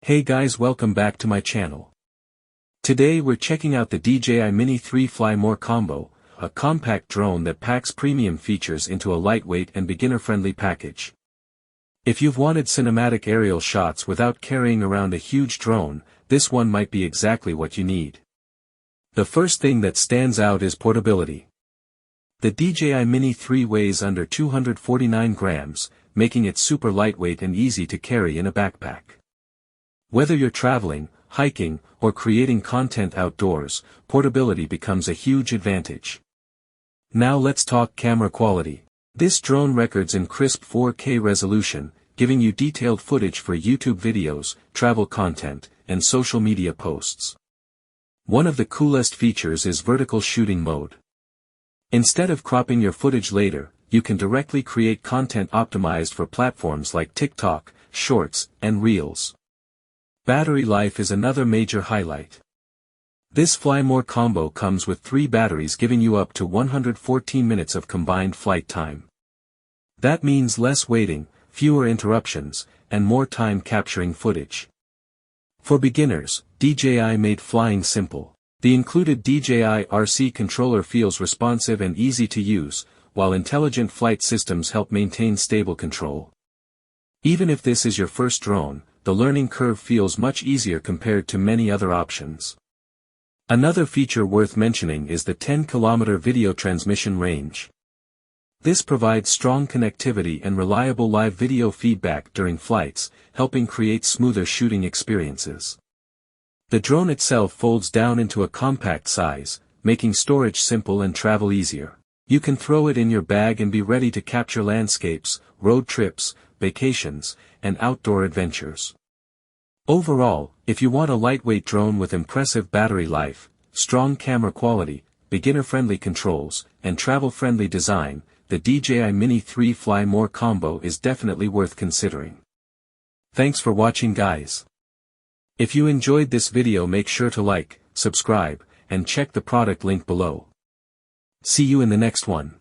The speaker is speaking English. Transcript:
Hey guys, welcome back to my channel. Today we're checking out the DJI Mini 3 Fly More Combo, a compact drone that packs premium features into a lightweight and beginner-friendly package. If you've wanted cinematic aerial shots without carrying around a huge drone, this one might be exactly what you need. The first thing that stands out is portability. The DJI Mini 3 weighs under 249 grams, making it super lightweight and easy to carry in a backpack. Whether you're traveling, hiking, or creating content outdoors, portability becomes a huge advantage. Now let's talk camera quality. This drone records in crisp 4K resolution, giving you detailed footage for YouTube videos, travel content, and social media posts. One of the coolest features is vertical shooting mode. Instead of cropping your footage later, you can directly create content optimized for platforms like TikTok, Shorts, and Reels. Battery life is another major highlight. This Fly More combo comes with 3 batteries giving you up to 114 minutes of combined flight time. That means less waiting, fewer interruptions, and more time capturing footage. For beginners, DJI made flying simple. The included DJI RC controller feels responsive and easy to use, while intelligent flight systems help maintain stable control. Even if this is your first drone, the learning curve feels much easier compared to many other options. Another feature worth mentioning is the 10-kilometer video transmission range. This provides strong connectivity and reliable live video feedback during flights, helping create smoother shooting experiences. The drone itself folds down into a compact size, making storage simple and travel easier. You can throw it in your bag and be ready to capture landscapes, road trips, vacations, and outdoor adventures. Overall, if you want a lightweight drone with impressive battery life, strong camera quality, beginner-friendly controls, and travel-friendly design, the DJI Mini 3 Fly More combo is definitely worth considering. Thanks for watching guys. If you enjoyed this video, make sure to like, subscribe, and check the product link below. See you in the next one.